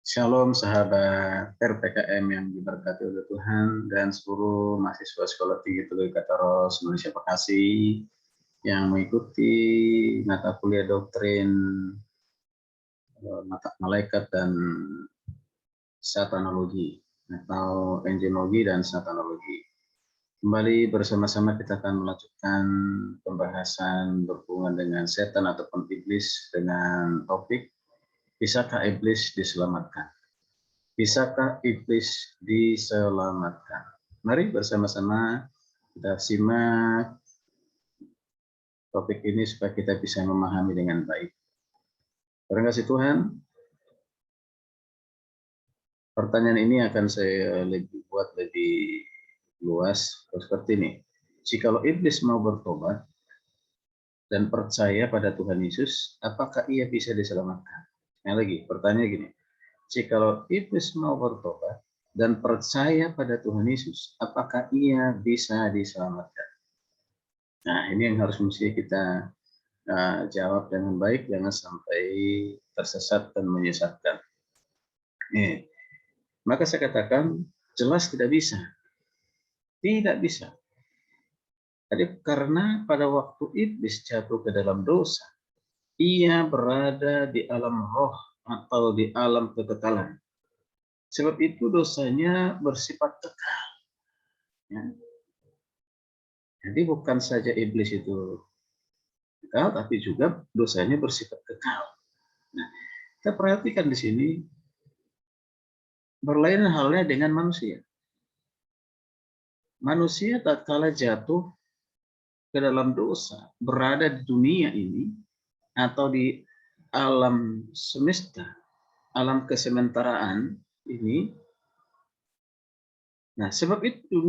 Shalom sahabat RPKM yang diberkati oleh Tuhan dan seluruh mahasiswa Sekolah Tinggi Teluk Kataros Indonesia Bekasi yang mengikuti mata kuliah doktrin mata malaikat dan satanologi atau angelologi dan satanologi. Kembali bersama-sama kita akan melanjutkan pembahasan berhubungan dengan setan ataupun iblis dengan topik bisakah iblis diselamatkan? Bisakah iblis diselamatkan? Mari bersama-sama kita simak topik ini supaya kita bisa memahami dengan baik. Terima kasih Tuhan. Pertanyaan ini akan saya buat lebih luas seperti ini. Jikalau iblis mau bertobat dan percaya pada Tuhan Yesus, apakah ia bisa diselamatkan? Lagi, pertanyaan gini. Jikalau iblis mau bertobat dan percaya pada Tuhan Yesus, apakah ia bisa diselamatkan? Nah, ini yang harus mesti kita jawab dengan baik, jangan sampai tersesat dan menyesatkan. Maka saya katakan jelas tidak bisa. Tidak bisa. Jadi karena pada waktu iblis jatuh ke dalam dosa, ia berada di alam roh atau di alam kekekalan. Sebab itu dosanya bersifat kekal. Ya. Jadi bukan saja iblis itu kekal, tapi juga dosanya bersifat kekal. Nah, kita perhatikan di sini berlainan halnya dengan manusia. Manusia tatkala jatuh ke dalam dosa, berada di dunia ini atau di alam semesta, alam kesementaraan ini. Nah, sebab itu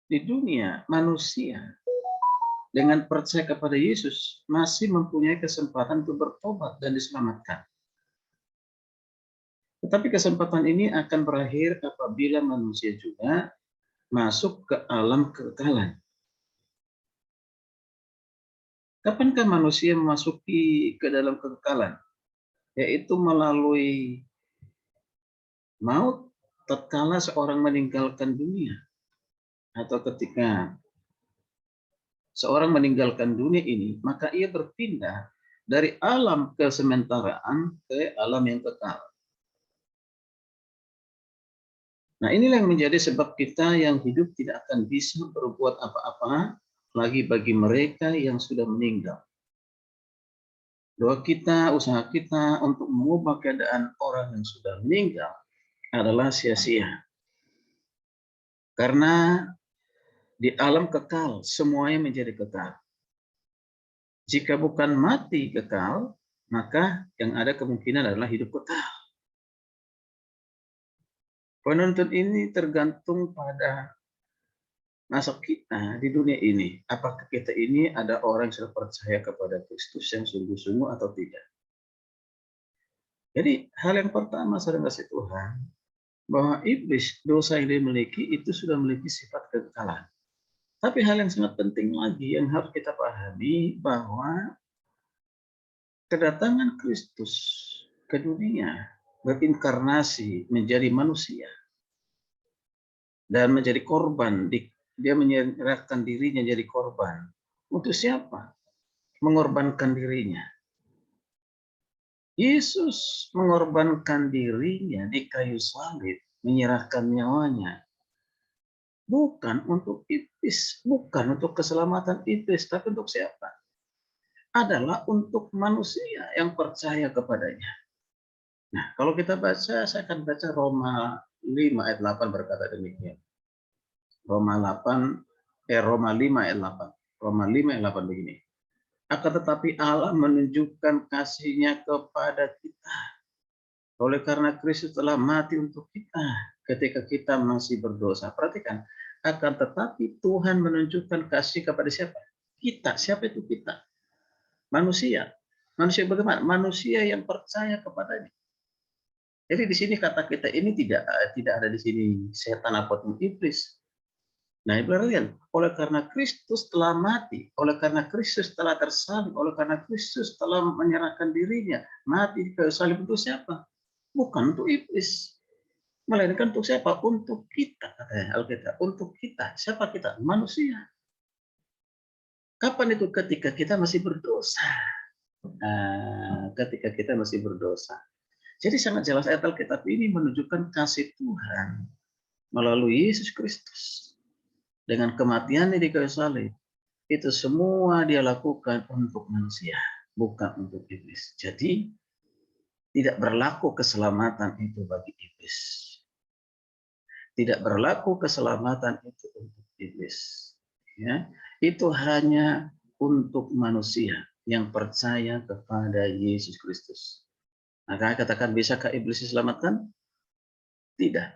di dunia manusia dengan percaya kepada Yesus masih mempunyai kesempatan untuk bertobat dan diselamatkan. Tetapi kesempatan ini akan berakhir apabila manusia juga masuk ke alam kekekalan. Kapankah manusia memasuki ke dalam kekekalan? Yaitu melalui maut tatkala seorang meninggalkan dunia, atau ketika seorang meninggalkan dunia ini, maka ia berpindah dari alam kesementaraan ke alam yang kekal. Nah, inilah yang menjadi sebab kita yang hidup tidak akan bisa berbuat apa-apa lagi bagi mereka yang sudah meninggal. Doa kita, usaha kita untuk mengubah keadaan orang yang sudah meninggal adalah sia-sia. Karena di alam kekal, semuanya menjadi kekal. Jika bukan mati kekal, maka yang ada kemungkinan adalah hidup kekal. Penuntut ini tergantung pada nasab kita di dunia ini. Apakah kita ini ada orang yang sudah percaya kepada Kristus yang sungguh-sungguh atau tidak? Jadi hal yang pertama saya kasih Tuhan, bahwa iblis, dosa yang dimiliki itu sudah memiliki sifat kekekalan. Tapi hal yang sangat penting lagi yang harus kita pahami bahwa kedatangan Kristus ke dunia berinkarnasi menjadi manusia dan menjadi korban. Dia menyerahkan dirinya jadi korban. Untuk siapa? Mengorbankan dirinya. Yesus mengorbankan dirinya di kayu salib, menyerahkan nyawanya. Bukan untuk iblis, bukan untuk keselamatan iblis, tapi untuk siapa? Adalah untuk manusia yang percaya kepadanya. Nah, kalau kita baca, saya akan baca Roma 5 ayat 8 berkata demikian. Roma 5 ayat 8. Roma 5 ayat 8 begini. Akan tetapi Allah menunjukkan kasih-Nya kepada kita. Oleh karena Kristus telah mati untuk kita ketika kita masih berdosa. Perhatikan, akan tetapi Tuhan menunjukkan kasih kepada siapa? Kita. Siapa itu kita? Manusia. Manusia bagaimana? Manusia yang percaya kepadanya. Jadi di sini kata kita ini tidak ada di sini setan ataupun iblis. Nah, perhatikan, oleh karena Kristus telah mati, oleh karena Kristus telah tersalib, oleh karena Kristus telah menyerahkan dirinya, mati di kayu salib untuk siapa? Bukan untuk iblis, melainkan untuk siapa? Untuk kita, katanya Alkitab. Untuk kita. Siapa kita? Manusia. Kapan itu? Ketika kita masih berdosa. Nah, ketika kita masih berdosa. Jadi sangat jelas ayat Alkitab ini menunjukkan kasih Tuhan melalui Yesus Kristus. Dengan kematiannya di kayu salib, itu semua dia lakukan untuk manusia, bukan untuk iblis. Jadi tidak berlaku keselamatan itu bagi iblis. Tidak berlaku keselamatan itu untuk iblis. Ya, itu hanya untuk manusia yang percaya kepada Yesus Kristus. Maka katakan, bisakah iblis diselamatkan? Tidak.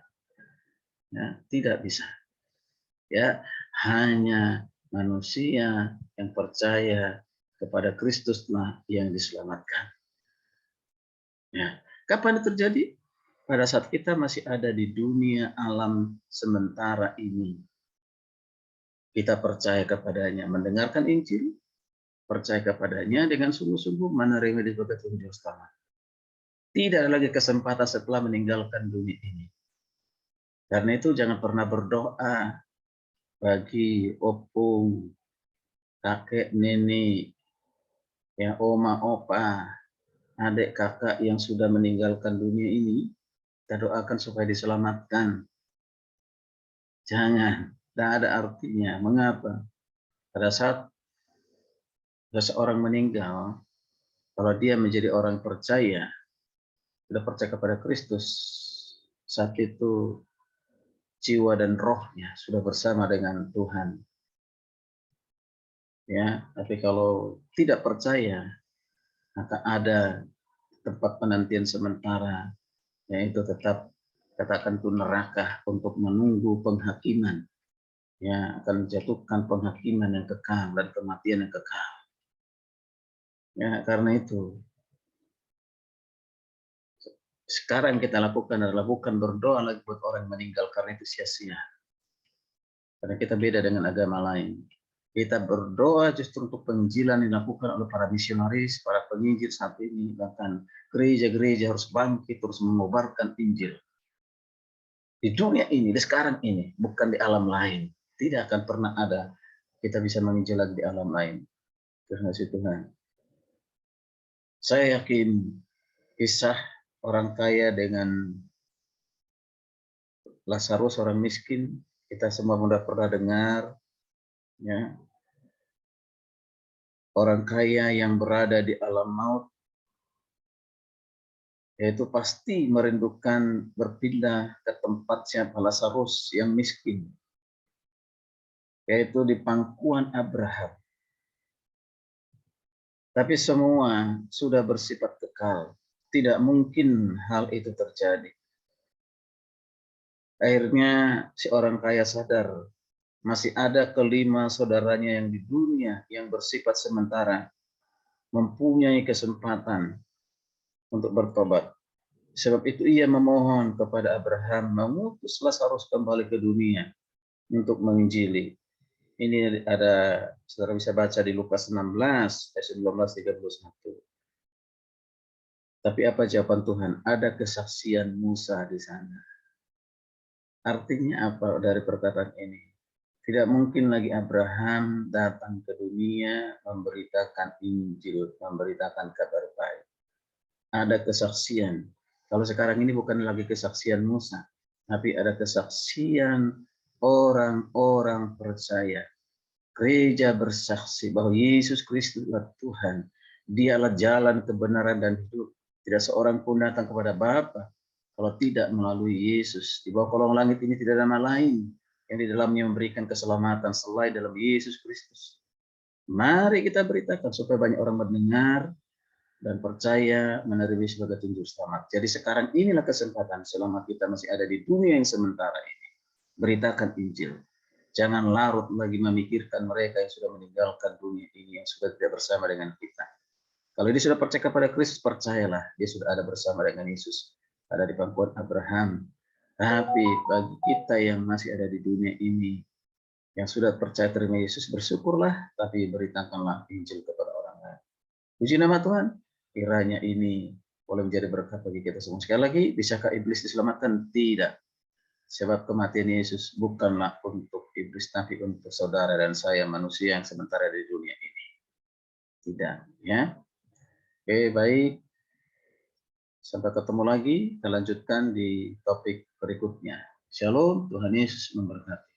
Ya, tidak bisa. Ya, hanya manusia yang percaya kepada Kristuslah yang diselamatkan. Ya, kapan itu terjadi? Pada saat kita masih ada di dunia alam sementara ini. Kita percaya kepadanya, mendengarkan Injil, percaya kepadanya dengan sungguh-sungguh, menerima di berkat Injil selamat. Tidak ada lagi kesempatan setelah meninggalkan dunia ini. Karena itu jangan pernah berdoa bagi opung, kakek, nenek, ya oma, opa, adik, kakak yang sudah meninggalkan dunia ini. Kita doakan supaya diselamatkan. Jangan, tidak ada artinya. Mengapa? Pada saat seseorang meninggal, kalau dia menjadi orang percaya, sudah percaya kepada Kristus, saat itu jiwa dan rohnya sudah bersama dengan Tuhan. Ya, tapi kalau tidak percaya, maka ada tempat penantian sementara, yaitu tetap katakan itu neraka untuk menunggu penghakiman. Ya, akan menjatuhkan penghakiman yang kekal dan kematian yang kekal. Ya, karena itu sekarang kita lakukan adalah bukan berdoa lagi buat orang yang meninggal, karena itu sia-sia. Karena kita beda dengan agama lain. Kita berdoa justru untuk penginjilan yang dilakukan oleh para misionaris, para penginjil saat ini, bahkan gereja-gereja harus bangkit terus mengobarkan Injil. Di dunia ini, di sekarang ini, bukan di alam lain. Tidak akan pernah ada kita bisa menginjil lagi di alam lain. Terima kasih Tuhan. Saya yakin kisah orang kaya dengan Lazarus orang miskin, kita semua sudah pernah dengar, ya. Orang kaya yang berada di alam maut, yaitu pasti merindukan berpindah ke tempat siapa Lazarus yang miskin, yaitu di pangkuan Abraham. Tapi semua sudah bersifat kekal. Tidak mungkin hal itu terjadi. Akhirnya si orang kaya sadar, masih ada kelima saudaranya yang di dunia yang bersifat sementara, mempunyai kesempatan untuk bertobat. Sebab itu ia memohon kepada Abraham mengutus Lazarus kembali ke dunia untuk menginjili. Ini ada, saudara bisa baca di Lukas 16, ayat 19-31. Tapi apa jawaban Tuhan? Ada kesaksian Musa di sana. Artinya apa dari perkataan ini? Tidak mungkin lagi Abraham datang ke dunia memberitakan Injil, memberitakan kabar baik. Ada kesaksian. Kalau sekarang ini bukan lagi kesaksian Musa, tapi ada kesaksian orang-orang percaya. Gereja bersaksi bahwa Yesus Kristus adalah Tuhan. Dialah jalan kebenaran dan hidup. Tidak seorang pun datang kepada Bapa kalau tidak melalui Yesus. Di bawah kolong langit ini tidak ada nama lain yang di dalamnya memberikan keselamatan selain dalam Yesus Kristus. Mari kita beritakan supaya banyak orang mendengar dan percaya menerima sebagai tunjuk selamat. Jadi sekarang inilah kesempatan selama kita masih ada di dunia yang sementara ini. Beritakan Injil. Jangan larut lagi memikirkan mereka yang sudah meninggalkan dunia ini, yang sudah tidak bersama dengan kita. Kalau dia sudah percaya kepada Kristus, percayalah, dia sudah ada bersama dengan Yesus. Ada di pangkuan Abraham. Tapi bagi kita yang masih ada di dunia ini, Yang sudah percaya terima Yesus, bersyukurlah, tapi beritakanlah Injil kepada orang lain. Puji nama Tuhan, kiranya ini boleh menjadi berkat bagi kita semua. Sekali lagi, bisakah iblis diselamatkan? Tidak. Sebab kematian Yesus bukanlah untuk iblis, tapi untuk saudara dan saya, manusia yang sementara di dunia ini. Tidak, ya. Oke, baik. Sampai ketemu lagi, kita lanjutkan di topik berikutnya. Shalom, Tuhan Yesus memberkati.